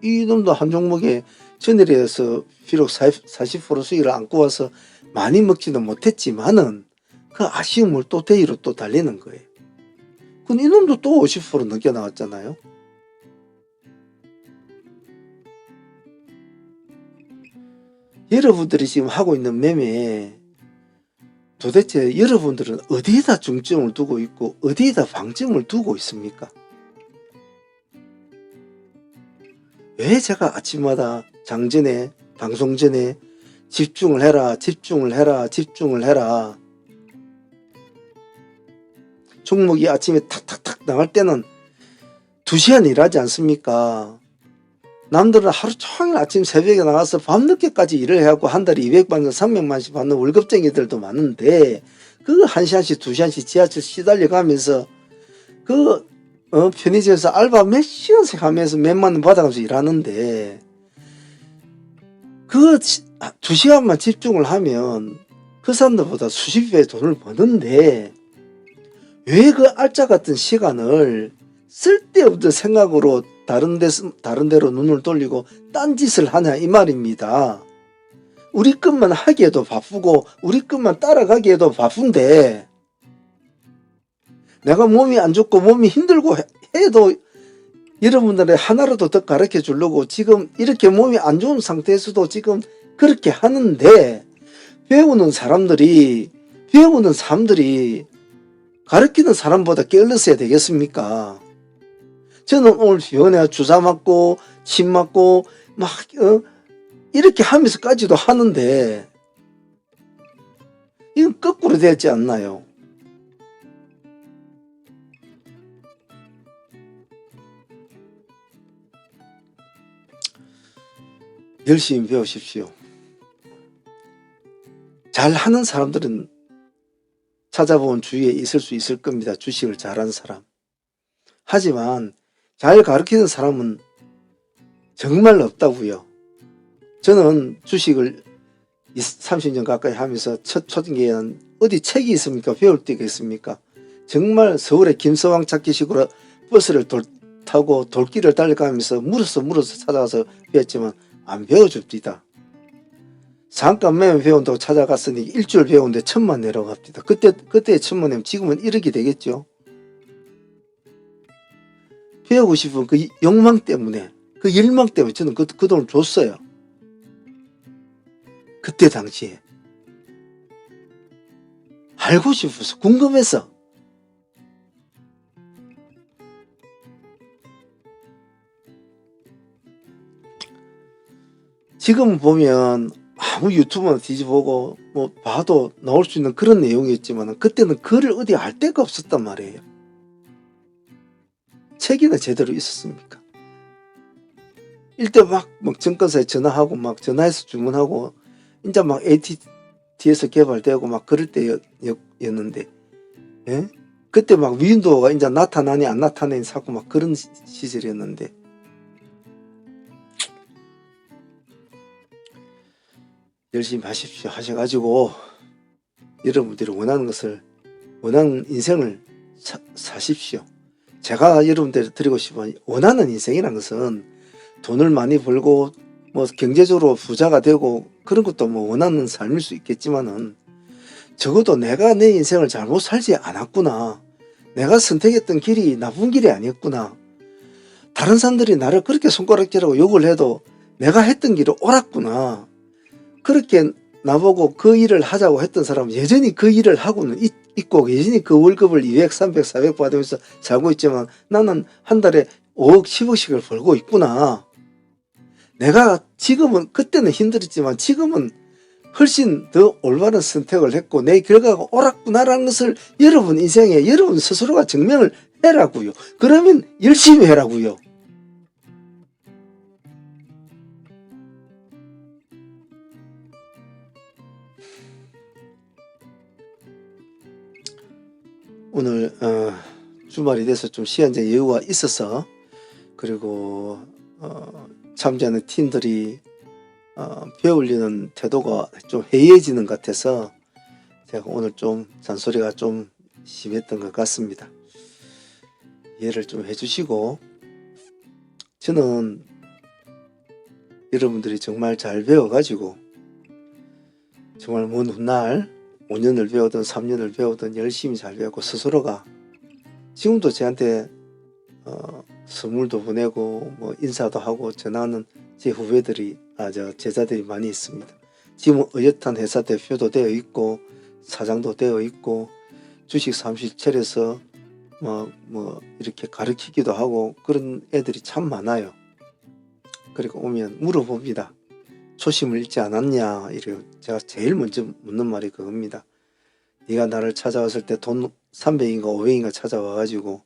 이놈도 한 종목에 전일에서 비록 40% 수익을 안고 와서 많이 먹지는 못했지만은 그 아쉬움을 또 대위로 또 달리는 거예요. 그럼 이놈도 또 50% 넘게 나왔잖아요. 여러분들이 지금 하고 있는 매매에 도대체 여러분들은 어디에다 중점을 두고 있고 어디에다 방점을 두고 있습니까? 왜 제가 아침마다 장전에 방송 전에 집중을 해라 종목이 아침에 탁탁탁 나갈 때는 2시간 일하지 않습니까? 남들은 하루 종일 아침 새벽에 나가서 밤늦게까지 일을 해갖고 한 달에 200만 원 300만원씩 받는 월급쟁이들도 많은데, 그 1시간씩 2시간씩 지하철 시달려 가면서 편의점에서 알바 몇 시간씩 하면서 몇만 원 받아가면서 일하는데, 그 2시간만 집중을 하면 그 사람들보다 수십 배 돈을 버는데, 왜 그 알짜 같은 시간을 쓸데없는 생각으로 다른 데로 눈을 돌리고 딴짓을 하냐 이 말입니다. 우리 것만 하기에도 바쁘고 우리 것만 따라가기에도 바쁜데, 내가 몸이 안 좋고 몸이 힘들고 해도 여러분들의 하나라도 더 가르쳐 주려고 지금 이렇게 몸이 안 좋은 상태에서도 지금 그렇게 하는데, 배우는 사람들이 가르치는 사람보다 게을렀어야 되겠습니까? 저는 오늘 병원에 주사 맞고 침 맞고 막 이렇게 하면서까지도 하는데, 이건 거꾸로 되지 않나요? 열심히 배우십시오. 잘하는 사람들은 찾아보면 주위에 있을 수 있을 겁니다. 주식을 잘하는 사람. 하지만 잘 가르치는 사람은 정말 없다고요. 저는 주식을 30년 가까이 하면서 첫 초등기에는 어디 책이 있습니까? 배울 데가 있습니까? 정말 서울의 김서왕 찾기식으로 버스를 타고 돌길을 달려가면서 물어서 찾아가서 배웠지만 안 배워줍니다. 잠깐 매매 배운다고 찾아갔으니 일주일 배우는데 1,000만 내라고 합니다. 그때 1,000만 내면 지금은 1억이 되겠죠. 배우고 싶은 그 욕망 때문에, 그 열망 때문에 저는 그 돈을 줬어요. 그때 당시에 알고 싶어서, 궁금해서. 지금 보면 아무 유튜브나 뒤져보고 뭐 봐도 나올 수 있는 그런 내용이었지만, 그때는 글을 어디 알 데가 없었단 말이에요. 책이나 제대로 있었습니까? 일대 막 증권사에 전화하고 막 전화해서 주문하고 이제 막 ATT에서 개발되고 막 그럴 때였는데, 예? 그때 막 윈도우가 이제 나타나니 안 나타나니 자꾸 막 그런 시절이었는데, 열심히 하십시오 하셔가지고 여러분들이 원하는 것을, 원하는 인생을 사십시오. 제가 여러분들 드리고 싶은 원하는 인생이라는 것은 돈을 많이 벌고 뭐 경제적으로 부자가 되고 그런 것도 뭐 원하는 삶일 수 있겠지만은, 적어도 내가 내 인생을 잘못 살지 않았구나, 내가 선택했던 길이 나쁜 길이 아니었구나, 다른 사람들이 나를 그렇게 손가락질하고 욕을 해도 내가 했던 길을 옳았구나, 그렇게 나보고 그 일을 하자고 했던 사람은 여전히 그 일을 하고는 있고 여전히 그 월급을 200, 300, 400 받으면서 살고 있지만 나는 한 달에 5억, 10억씩을 벌고 있구나. 내가 지금은, 그때는 힘들었지만 지금은 훨씬 더 올바른 선택을 했고 내 결과가 옳았구나라는 것을 여러분 인생에 여러분 스스로가 증명을 해라고요. 그러면 열심히 해라고요. 오늘 주말이 돼서 좀 시간적 여유가 있어서, 그리고 참여하는 팀들이 배우려는 태도가 좀 해이해지는 것 같아서 제가 오늘 좀 잔소리가 좀 심했던 것 같습니다. 이해를 좀 해주시고, 저는 여러분들이 정말 잘 배워가지고 정말 먼 훗날 5년을 배우든 3년을 배우든 열심히 잘 배우고 스스로가, 지금도 저한테 선물도 보내고 뭐 인사도 하고 전화하는 제 후배들이, 제자들이 많이 있습니다. 지금 어엿한 회사 대표도 되어 있고 사장도 되어 있고 주식 사무실 차려서 뭐 이렇게 가르치기도 하고 그런 애들이 참 많아요. 그리고 오면 물어봅니다. 초심을 잃지 않았냐, 이래요. 제가 제일 먼저 묻는 말이 그겁니다. 네가 나를 찾아왔을 때 돈 300인가 500인가 찾아와가지고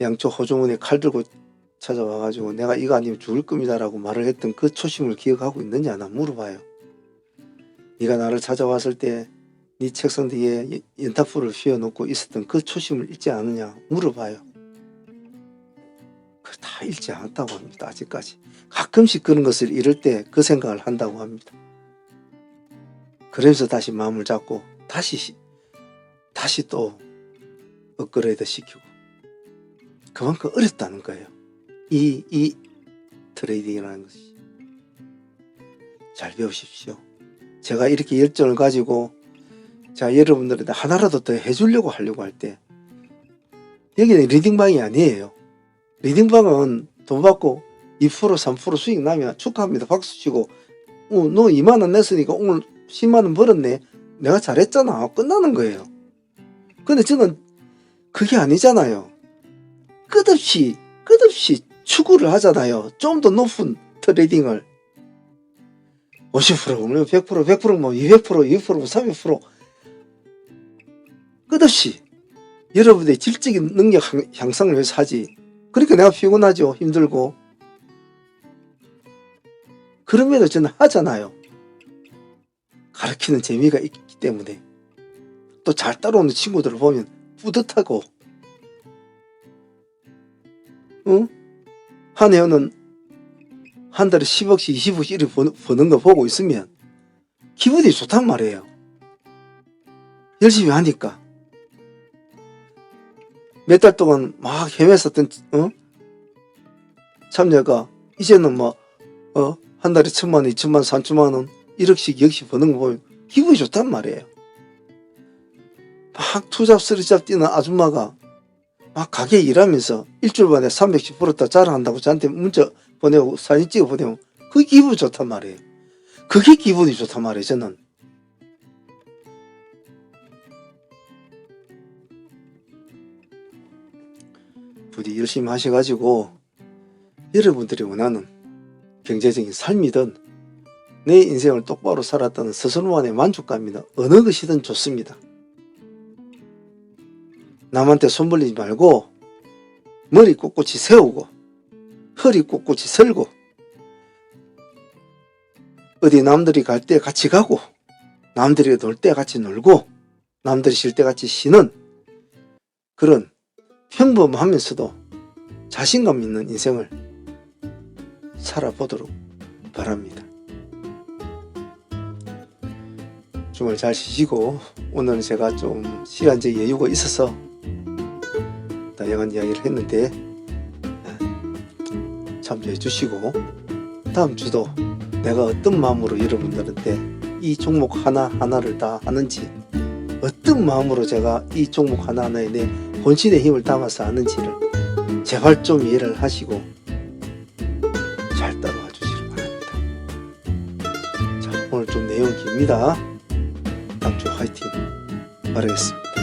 양쪽 호주머니에 칼 들고 찾아와가지고 내가 이거 아니면 죽을 겁니다 라고 말을 했던 그 초심을 기억하고 있느냐, 나 물어봐요. 네가 나를 찾아왔을 때 네 책상 뒤에 연탄불을 피워놓고 있었던 그 초심을 잃지 않느냐 물어봐요. 다 잃지 않았다고 합니다. 아직까지 가끔씩 그런 것을 잃을 때 그 생각을 한다고 합니다. 그러면서 다시 마음을 잡고 다시 또 업그레이드 시키고, 그만큼 어렵다는 거예요. 이 트레이딩이라는 것이. 잘 배우십시오. 제가 이렇게 열정을 가지고 자 여러분들한테 하나라도 더 해주려고 하려고 할 때, 여기는 리딩방이 아니에요. 리딩방은 돈 받고 2% 3% 수익 나면 축하합니다, 박수 치고 너 2만원 냈으니까 오늘 10만원 벌었네, 내가 잘했잖아, 끝나는 거예요. 근데 저는 그게 아니잖아요. 끝없이 추구를 하잖아요. 좀 더 높은 트레이딩을 50% 오면 100% 100% 뭐 200% 200% 300% 끝없이 여러분의 질적인 능력 향상을 위해서 하지. 그러니까 내가 피곤하죠. 힘들고. 그럼에도 저는 하잖아요. 가르치는 재미가 있기 때문에. 또 잘 따라오는 친구들을 보면 뿌듯하고, 한 해는 한 달에 10억씩 20억씩 이렇게 버는 거 보고 있으면 기분이 좋단 말이에요. 열심히 하니까. 몇 달 동안 막 헤맸었던 참여가 이제는 한 달에 1,000만원, 2,000만원, 3,000만원 1억씩 2억씩 버는 거 보면 기분이 좋단 말이에요. 막 투잡 쓰리잡 뛰는 아줌마가 막 가게 일하면서 일주일 만에 300씩 벌었다 자랑한다고 저한테 문자 보내고 사진 찍어 보내면 그게 기분이 좋단 말이에요. 그게 기분이 좋단 말이에요. 저는 부디 열심히 하셔가지고 여러분들이 원하는 경제적인 삶이든 내 인생을 똑바로 살았다는 스스로만의 만족감이든 어느 것이든 좋습니다. 남한테 손 벌리지 말고 머리 꼿꼿이 세우고 허리 꼿꼿이 설고 어디 남들이 갈 때 같이 가고 남들이 놀 때 같이 놀고 남들이 쉴 때 같이 쉬는 그런 평범하면서도 자신감 있는 인생을 살아보도록 바랍니다. 주말 잘 쉬시고 오늘은 제가 좀 시간적 여유가 있어서 다양한 이야기를 했는데 참조해 주시고 다음 주도 내가 어떤 마음으로 여러분들한테 이 종목 하나하나를 다 하는지 어떤 마음으로 제가 이 종목 하나하나에 내 본신의 힘을 담아서 하는지를 제발 좀 이해를 하시고 잘 따라와 주시길 바랍니다. 자, 오늘 좀 내용 깁니다. 다음 주 화이팅 바라겠습니다.